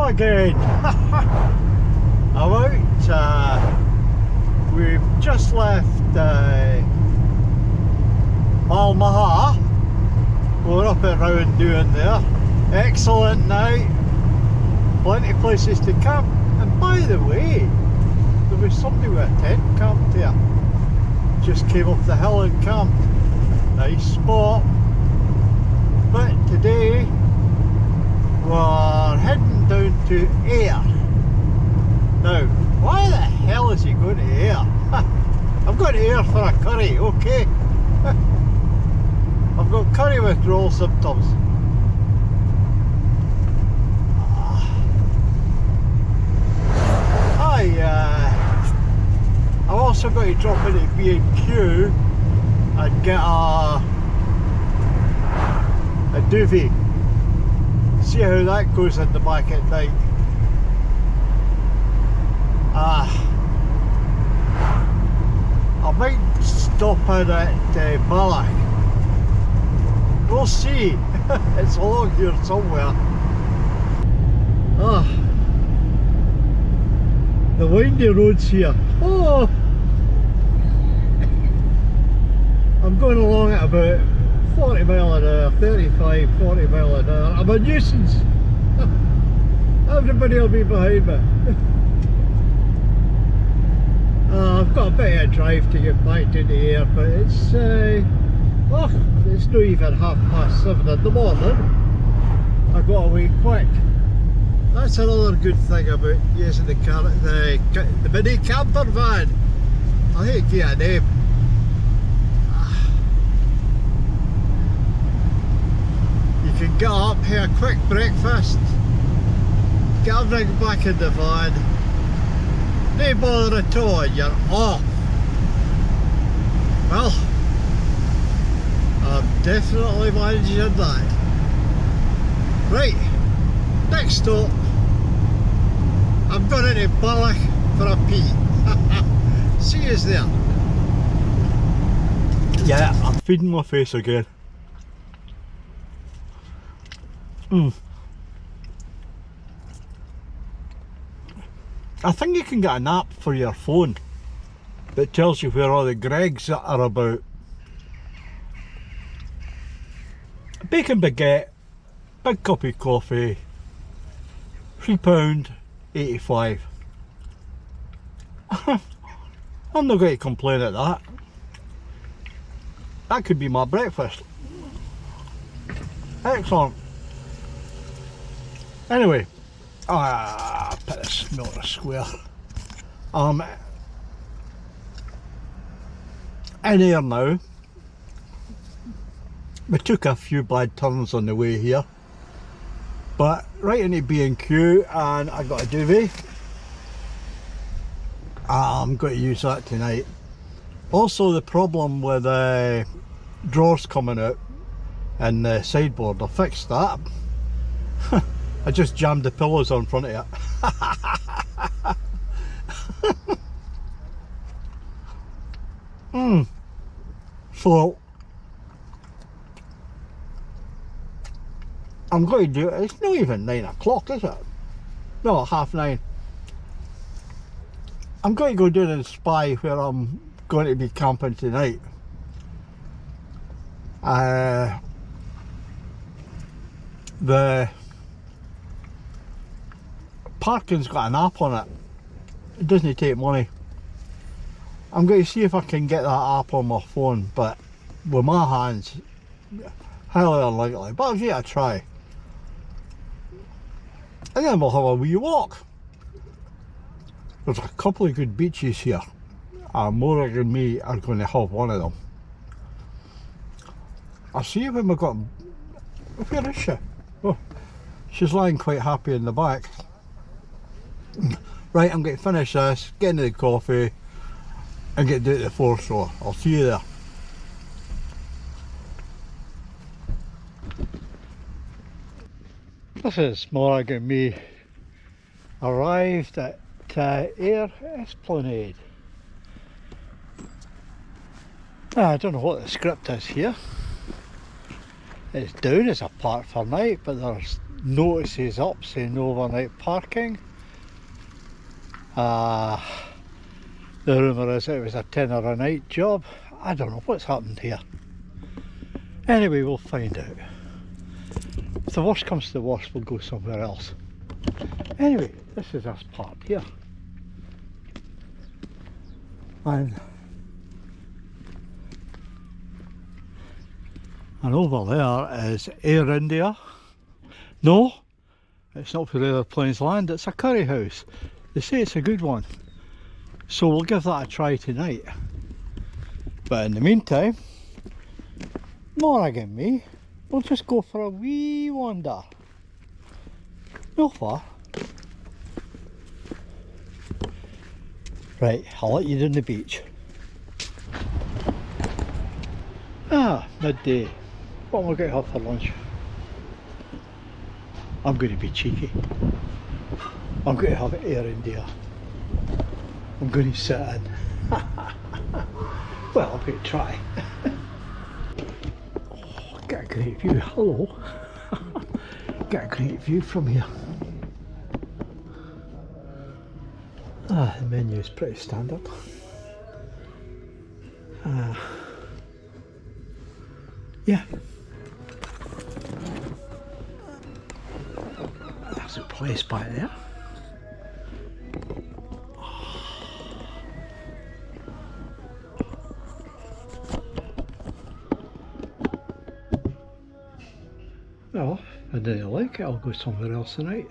Hello again. I'm out. We've just left Almaha. We're up at Rowardennan there. Excellent night. Plenty of places to camp. And by the way, there was somebody with a tent camped there. Just came up the hill and camped. Nice spot. But today we're heading down to Ayr. Now, why the hell is he going to Ayr? I've got Ayr for a curry, okay? I've got curry withdrawal symptoms. I've also got to drop into B&Q and get a duvet. See how that goes in the back at night. I might stop in at Balak. We'll see. It's along here somewhere. The windy roads here. Oh, I'm going along at about 40 mile an hour, 35, 40 mile an hour. I'm a nuisance. Everybody will be behind me. I've got a bit of a drive to get back to the Ayr, but it's not even 7:30 in the morning. I got away quick. That's another good thing about using the mini camper van. I hate to get a name. You can get up, have a quick breakfast, get everything back in the van, no bother at all, and you're off. Well, I'm definitely managing that. Right, next stop, I'm going into Balak for a pee. See you there. Yeah, I'm feeding my face again. I think you can get an app for your phone that tells you where all the Gregs are about. Bacon baguette, big cup of coffee, £3.85. I'm not going to complain at that. That could be my breakfast. Excellent. Anyway, put this not a square. In here now. We took a few bad turns on the way here, but right into B&Q, and I got a duvet. I'm going to use that tonight. Also, the problem with drawers coming out and the sideboard, I fixed that. I just jammed the pillows on front of it. So I'm going to do it. It's not even 9 o'clock, is it? No, 9:30. I'm going to go down and spy where I'm going to be camping tonight. The parking's got an app on it. It doesn't take money. I'm going to see if I can get that app on my phone, but with my hands, highly unlikely. But I'll give it a try. And then we'll have a wee walk. There's a couple of good beaches here. More than me are going to have one of them. I'll see when we got... Where is she? Oh, she's lying quite happy in the back. Right, I'm going to finish this, get into the coffee, and get down to the foreshore. I'll see you there. This is Morag and me arrived at Ayr Esplanade. I don't know what the script is here. It's down as a park for night, but there's notices up saying no overnight parking. The rumour is it was a tenner a night job. I don't know what's happened here. Anyway, we'll find out. If the worst comes to the worst, we'll go somewhere else. Anyway, this is us parked here. And over there is Air India. No, it's not where aeroplanes land, it's a curry house. They say it's a good one. So we'll give that a try tonight. But in the meantime, Morag and me, we'll just go for a wee wander. No far. Right, I'll let you down the beach. Midday. What am I going to have for lunch? I'm going to be cheeky. I'm going to have Air India. I'm going to sit in. Well, I'm going to try. Oh, get a great view. Hello. Get a great view from here. The menu is pretty standard. Yeah. There's a place by there. Well, if I didn't like it, I'll go somewhere else tonight.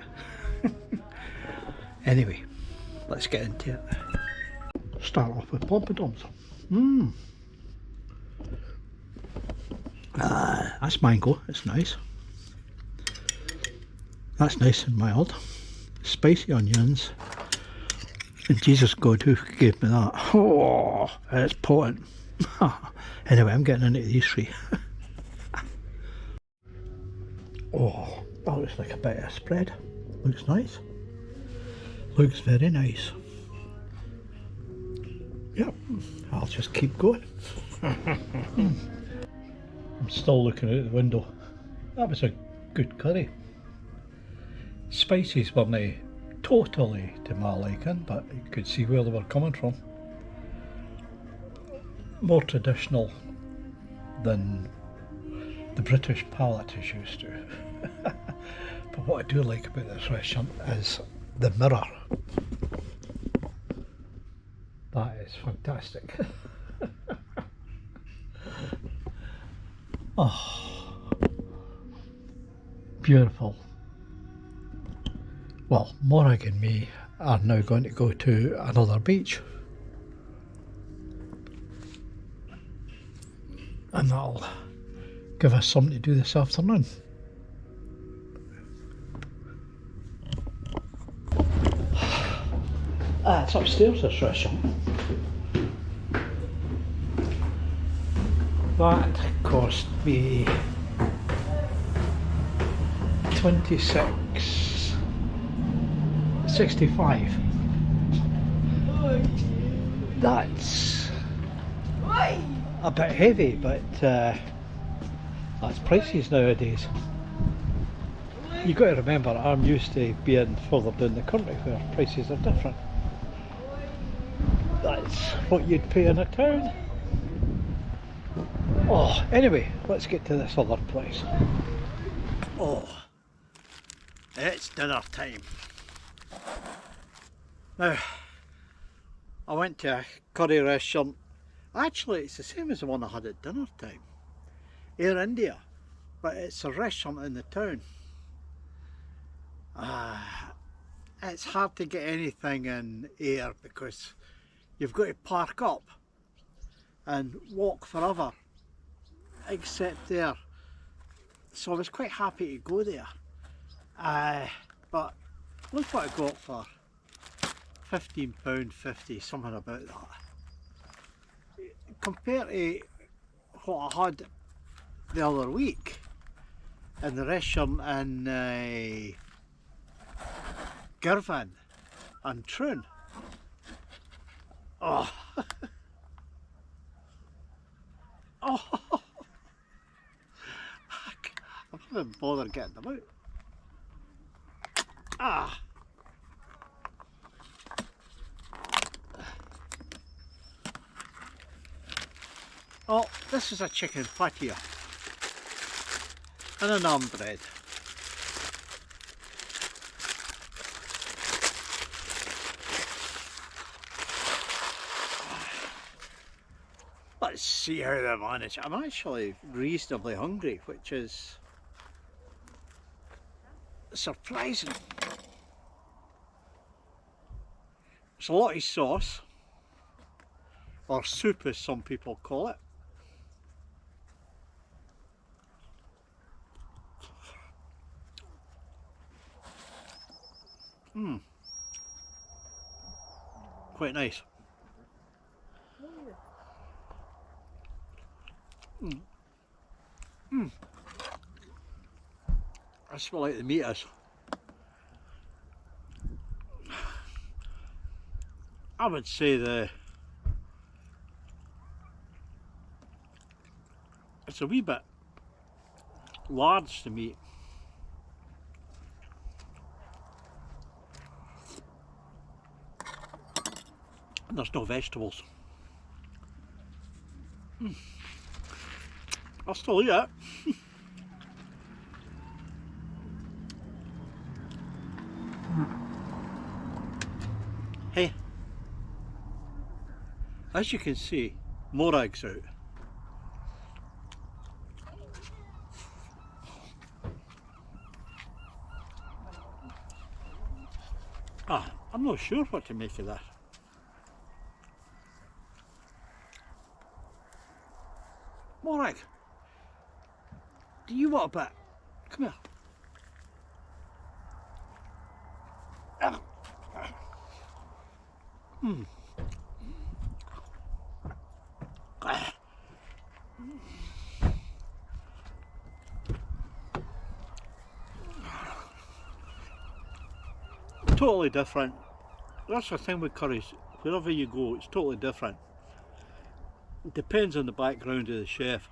Anyway, let's get into it. Start off with poppadoms. That's mango, it's nice. That's nice and mild. Spicy onions. And Jesus God, who gave me that? Oh, it's potent. Anyway, I'm getting into these three. Oh, that looks like a bit of a spread. Looks nice. Looks very nice. Yep, I'll just keep going. I'm still looking out the window. That was a good curry. Spices weren't totally to my liking, but you could see where they were coming from. More traditional than the British palate is used to. But what I do like about this restaurant is the mirror. That is fantastic. Oh, beautiful. Well, Morag and me are now going to go to another beach. And that'll give us something to do this afternoon. It's upstairs, this restaurant. That cost me $26.65. That's a bit heavy, but that's prices nowadays. You've got to remember, I'm used to being further down the country where prices are different. That's what you'd pay in a town. Oh, anyway, let's get to this other place. Oh, it's dinner time. Now, I went to a curry restaurant. Actually, it's the same as the one I had at dinner time. Air India, but it's a restaurant in the town. It's hard to get anything in Air because you've got to park up and walk forever, except there. So I was quite happy to go there. But look what I got for £15.50, something about that. Compared to what I had the other week in the restaurant in Girvan and Troon. Oh. Oh. I haven't bothered getting them out. Ah! Oh, this is a chicken patio and an naan bread. Let's see how they manage. I'm actually reasonably hungry, which is surprising. It's a lot of sauce, or soup as some people call it. Quite nice. I smell like the meat is. I would say it's a wee bit large to me. And there's no vegetables. I'll still eat it. Hey, as you can see, more eggs out. I'm not sure what to make of that. More egg. Do you want a bit? Come here. Totally different. That's the thing with curries. Wherever you go, it's totally different. It depends on the background of the chef.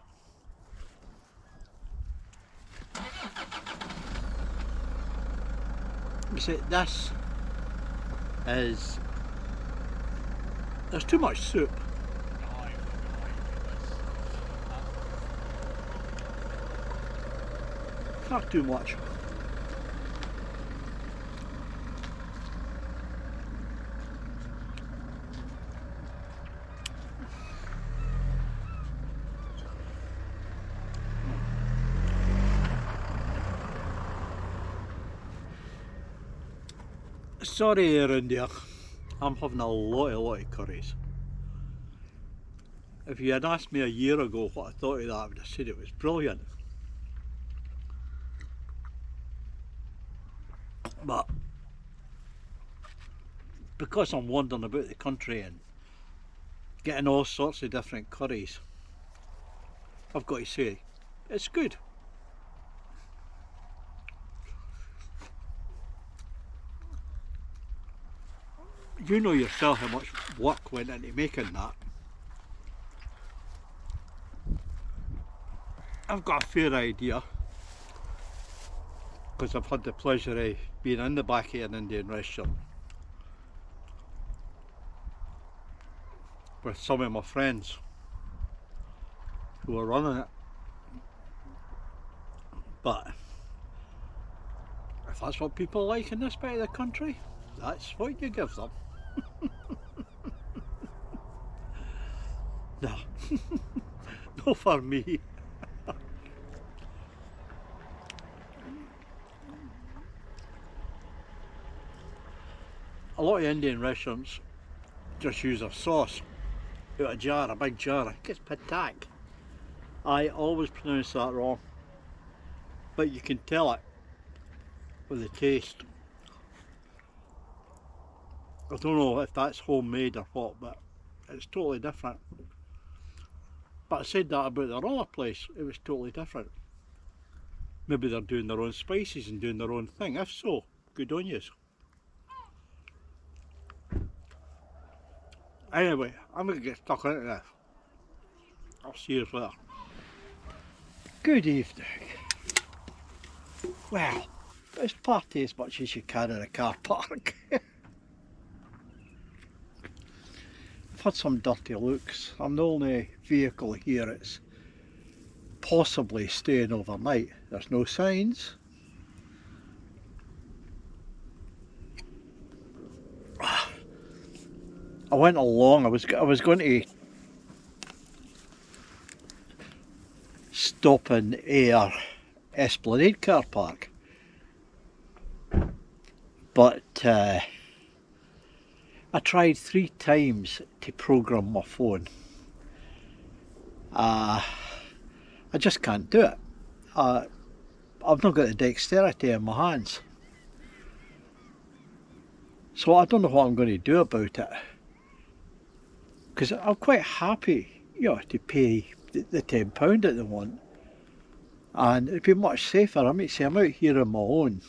You see, this is, there's too much soup. Not too much. Sorry around here, I'm having a lot of curries. If you had asked me a year ago what I thought of that, I would have said it was brilliant. But because I'm wandering about the country and getting all sorts of different curries, I've got to say, it's good. You know yourself how much work went into making that. I've got a fair idea, because I've had the pleasure of being in the back of an Indian restaurant with some of my friends who are running it. But if that's what people like in this bit of the country, that's what you give them. No, not for me. A lot of Indian restaurants just use a sauce out of a jar, a big jar. It gets patak. I always pronounce that wrong, but you can tell it with the taste. I don't know if that's homemade or what, but it's totally different. But I said that about their other place, it was totally different. Maybe they're doing their own spices and doing their own thing. If so, good on yous. Anyway, I'm going to get stuck into this. I'll see you later. Good evening. Well, it's party as much as you can in a car park. I've had some dirty looks. I'm the only vehicle here that's possibly staying overnight. There's no signs. I went along, I was going to stop in Ayr Esplanade car park, but I tried 3 times to program my phone. I just can't do it. I've not got the dexterity in my hands, so I don't know what I'm going to do about it. Because I'm quite happy, to pay the £10 that they want, and it'd be much safer. I might say I'm out here on my own,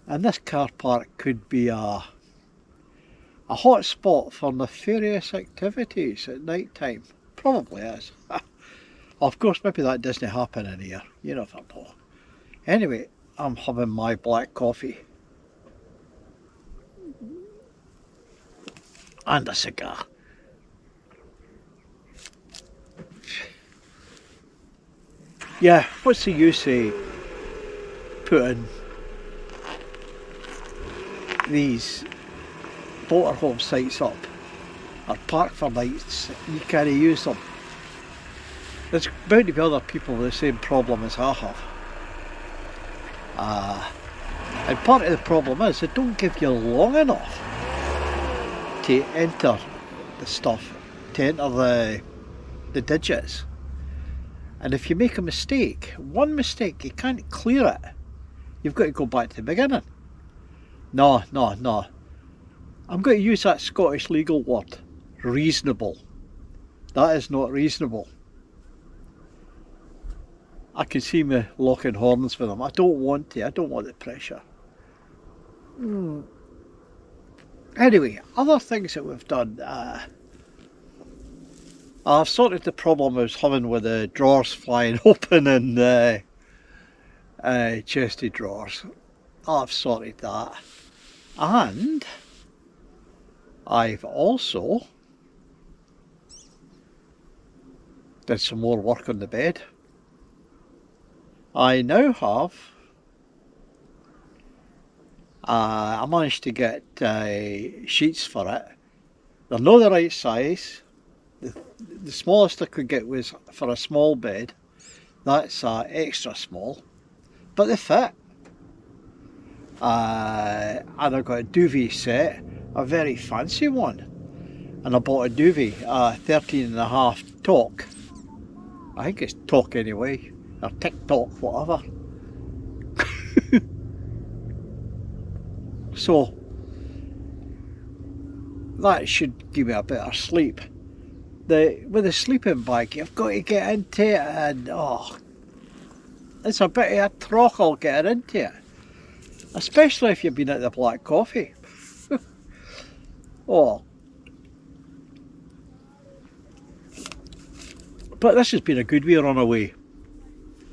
and this car park could be a hot spot for nefarious activities at night time. Probably is. Of course, maybe that doesn't happen in here. You never know. Anyway, I'm having my black coffee and a cigar. Yeah, what's the use of putting these motorhome sites up, or park for nights? You can't use them. There's bound to be other people with the same problem as I have. And part of the problem is they don't give you long enough to enter the stuff, to enter the digits. And if you make a mistake, one mistake, you can't clear it. You've got to go back to the beginning. No. I'm going to use that Scottish legal word, reasonable. That is not reasonable. I can see me locking horns with them. I don't want to. I don't want the pressure. Anyway, other things that we've done. I've sorted the problem I was having with the drawers flying open in the chesty drawers. I've sorted that. And I've also did some more work on the bed. I now have, I managed to get sheets for it. They're not the right size. The smallest I could get was for a small bed. That's extra small, but they fit. And I've got a duvet set, a very fancy one, and I bought a duvet, 13.5 talk. I think it's talk anyway, or TikTok, whatever. So that should give me a better sleep. With the sleeping bag, you've got to get into it, and it's a bit of a trockle getting into it, especially if you've been at the black coffee. But this has been a good wee run away.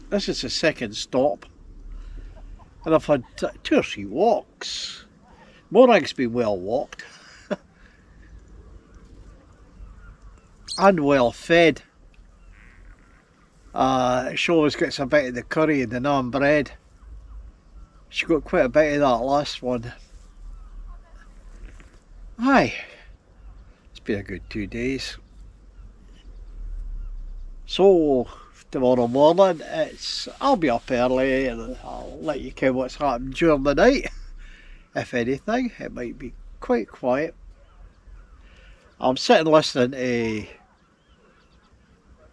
This is the second stop, and I've had 2 or 3 walks. Morag's been well walked. And well fed. She always gets a bit of the curry and the naan bread. She got quite a bit of that last one. Aye, it's been a good 2 days. So tomorrow morning, I'll be up early and I'll let you know what's happened during the night. If anything, it might be quite quiet. I'm sitting listening to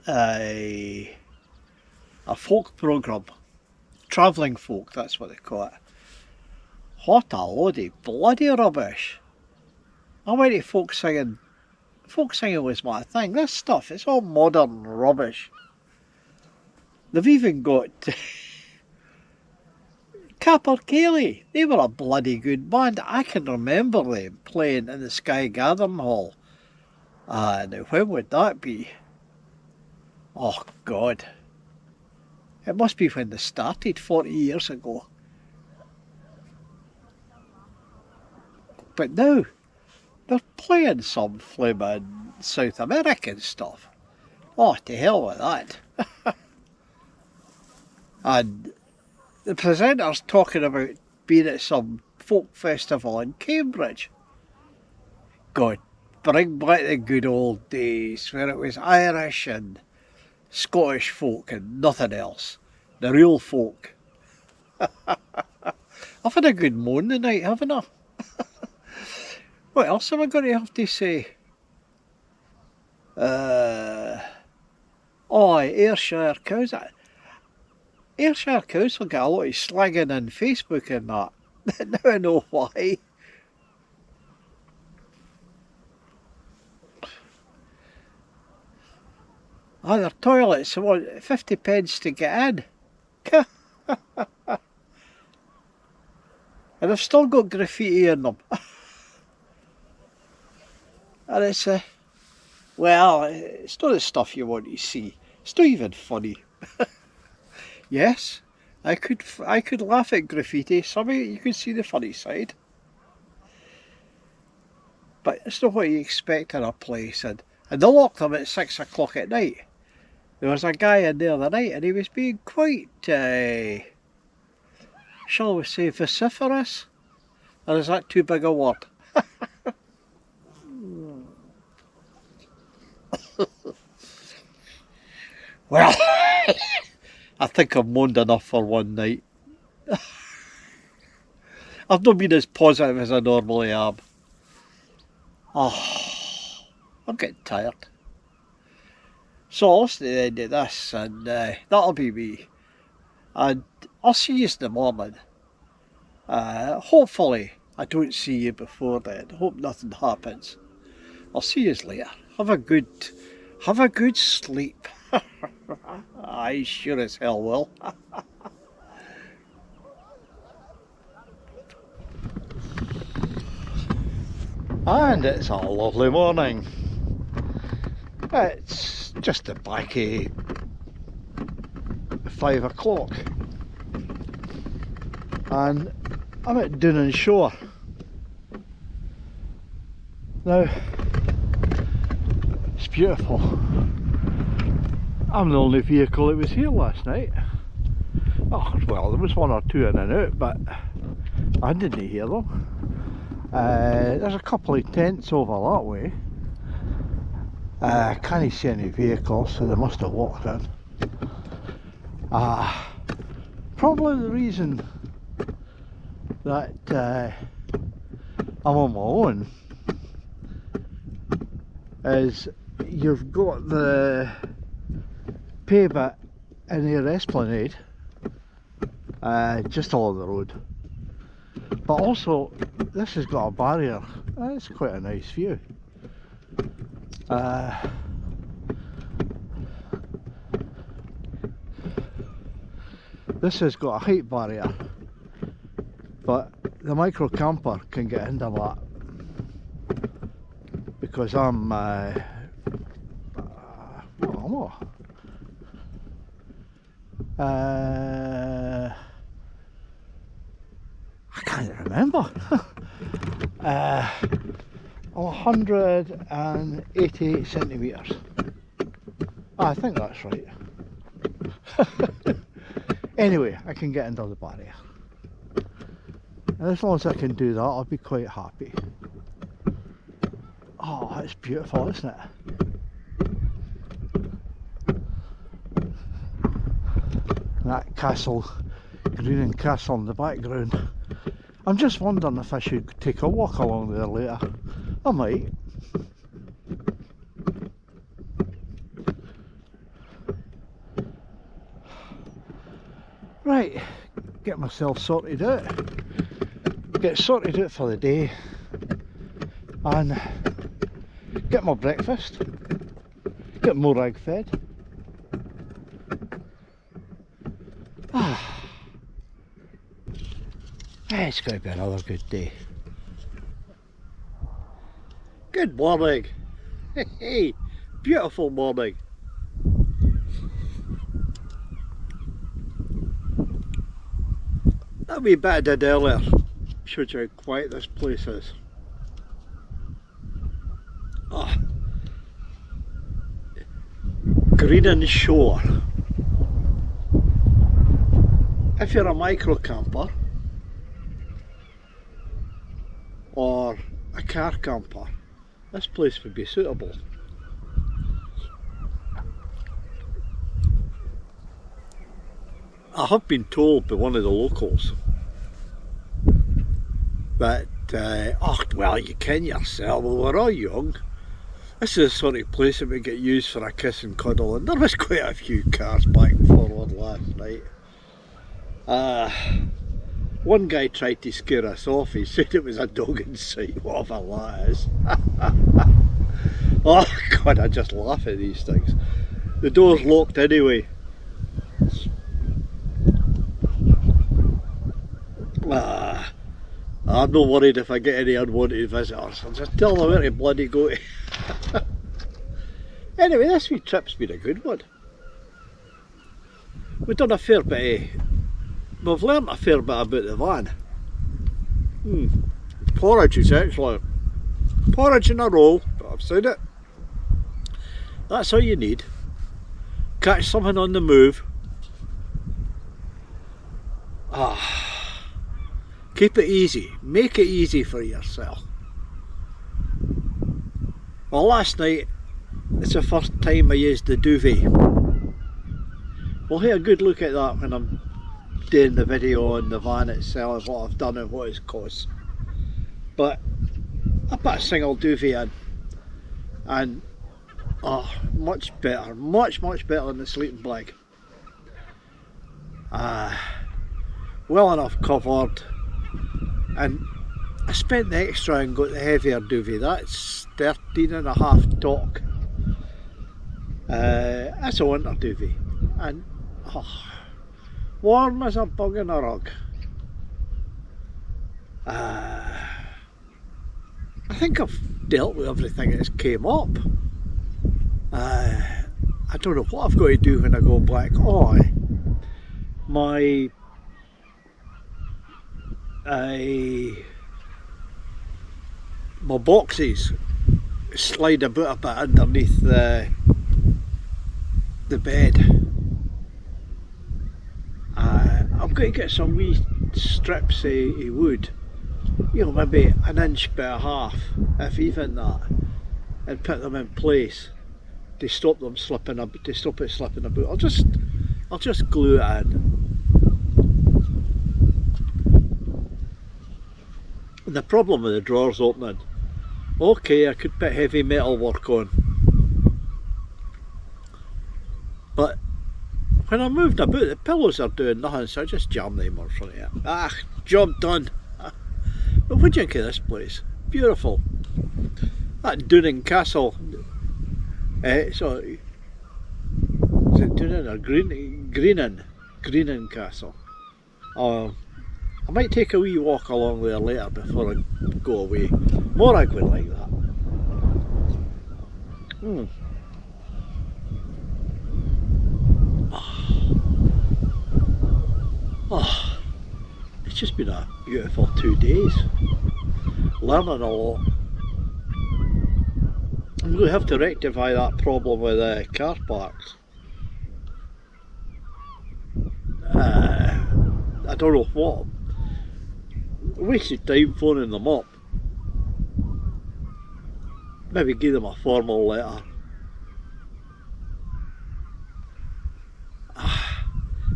a folk programme, travelling folk, that's what they call it. What a load of bloody rubbish. I went to folk singing. Folk singing was my thing. This stuff, it's all modern rubbish. They've even got Capercaillie. They were a bloody good band. I can remember them playing in the Sky Gathering Hall. Now when would that be? Oh God. It must be when they started 40 years ago. but now they're playing some flaming South American stuff. Oh, to hell with that. And the presenter's talking about being at some folk festival in Cambridge. God, bring back the good old days where it was Irish and Scottish folk and nothing else. The real folk. I've had a good moan tonight, haven't I? What else am I going to have to say? Ayrshire cows. Ayrshire cows will get a lot of slagging on Facebook and that. Now I know why. Their toilets, what, 50 pence to get in. And they've still got graffiti in them. And it's, well, it's not the stuff you want to see. It's not even funny. Yes, I could laugh at graffiti. Some of it you could see the funny side. But it's not what you expect in a place. And they locked them at 6 o'clock at night. There was a guy in there the night and he was being quite, shall we say, vociferous? Or is that too big a word? Well, I think I've moaned enough for one night. I've not been as positive as I normally am. Oh, I'm getting tired. So I'll listen to the end of this and that'll be me. And I'll see you in the morning. Hopefully I don't see you before then. Hope nothing happens. I'll see you later. Have a good sleep. I sure as hell will. And it's a lovely morning. It's just the back of 5 o'clock. And I'm at Greenan Shore. Now, it's beautiful. I'm the only vehicle that was here last night. Oh, well, there was one or two in and out, but I didn't hear them. There's a couple of tents over that way. I can't see any vehicles, so they must have walked in. Probably the reason that I'm on my own is you've got the pavement in the Esplanade just along the road, but also this has got a barrier. It's quite a nice view. This has got a height barrier, but the micro camper can get into that because I'm I can't remember. 188 centimetres. I think that's right. Anyway, I can get into the barrier. And as long as I can do that, I'll be quite happy. Oh, it's beautiful, isn't it? That castle, Greenan Castle in the background. I'm just wondering if I should take a walk along there later. I might. Right, get myself sorted out. Get sorted out for the day. And get my breakfast. Get more egg fed. It's going to be another good day. Good morning. Hey, beautiful morning. That wee bit I did earlier showed you how quiet this place is. Greenan Shore. If you're a micro camper or a car camper, this place would be suitable. I have been told by one of the locals that, oh well, you ken yourself, well, we're all young. This is the sort of place that would get used for a kiss and cuddle, and there was quite a few cars back and forward last night. One guy tried to scare us off. He said it was a dog in sight, whatever that is. Oh God, I just laugh at these things. The door's locked anyway. I'm not worried if I get any unwanted visitors. I'll just tell them where to bloody go to. Anyway, this wee trip's been a good one. We've done a fair bit. We've learnt a fair bit about the van. Porridge is excellent. Porridge in a roll, but I've said it. That's all you need. Catch something on the move. Keep it easy. Make it easy for yourself. Well, last night, it's the first time I used the duvet. We'll have a good look at that when I'm doing the video on the van itself, what I've done and what it's cost. But I put a single duvet in, and much better, much better than the sleeping bag. Well enough covered, and I spent the extra and got the heavier duvet. That's 13.5 torque. That's a winter duvet, and warm as a bug in a rug. I think I've dealt with everything that's came up. I don't know what I've got to do when I go back. My boxes slide about a bit underneath the bed. I'm going to get some wee strips of wood, you know, maybe an inch by a half, if even that, and put them in place to stop them slipping about. To stop it slipping about, I'll just glue it in. And the problem with the drawers opening, okay, I could put heavy metal work on, but when I'm moving about, the pillows are doing nothing, so I just jam them on front of it. Job done. But what do you think of this place? Beautiful. That Greenan Castle. Sorry. Is it Greenan or Greenan Castle? I might take a wee walk along there later before I go away. Morag would like that. It's just been a beautiful 2 days. Learning a lot. I'm going to have to rectify that problem with car parks. I don't know what. I wasted time phoning them up. Maybe give them a formal letter.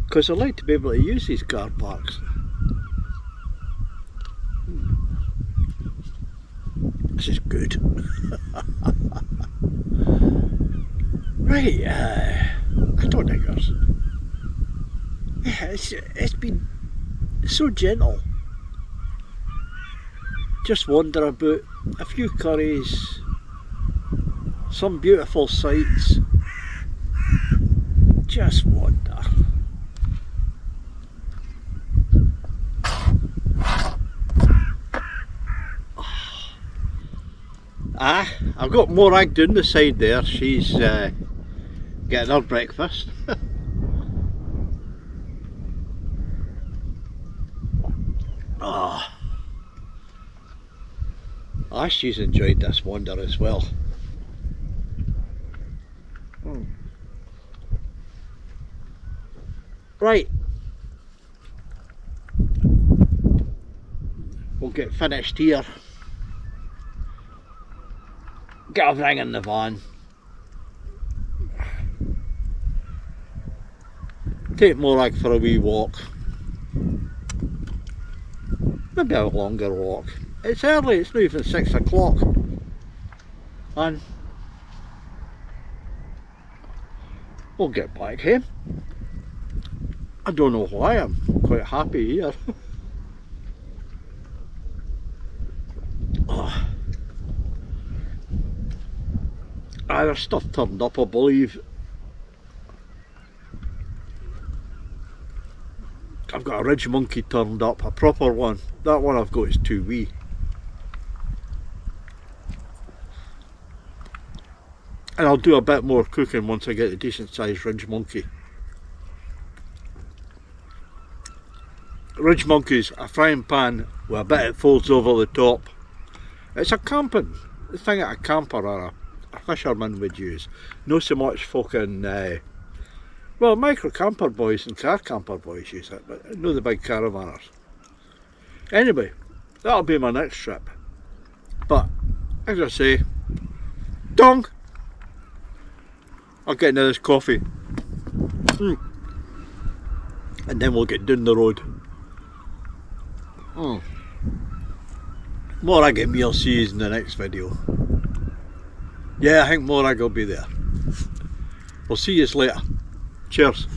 Because I'd like to be able to use these car parks. This is good. Right, I don't think there's... Yeah, it's been so gentle. Just wander about, a few curries, some beautiful sights. Just wander. I've got Morag down the side there. She's getting her breakfast. She's enjoyed this wander as well. Right. We'll get finished here. Get everything in the van. Take Morag for a wee walk. Maybe a longer walk. It's early, it's not even 6 o'clock. And we'll get back home. I don't know why, I'm quite happy here. Oh. There's stuff turned up, I believe. I've got a ridge monkey turned up, a proper one. That one I've got is too wee. And I'll do a bit more cooking once I get a decent sized ridge monkey. Ridge monkey's a frying pan with a bit that folds over the top. It's a camping, the thing that a camper or a fisherman would use. Not so much fucking, well, micro camper boys and car camper boys use it, but not the big caravanners. Anyway, that'll be my next trip. But, as I say, dong! I'll get into this coffee. And then we'll get down the road. Morag at meal sees in the next video. Yeah, I think Morag will be there. We'll see you later. Cheers.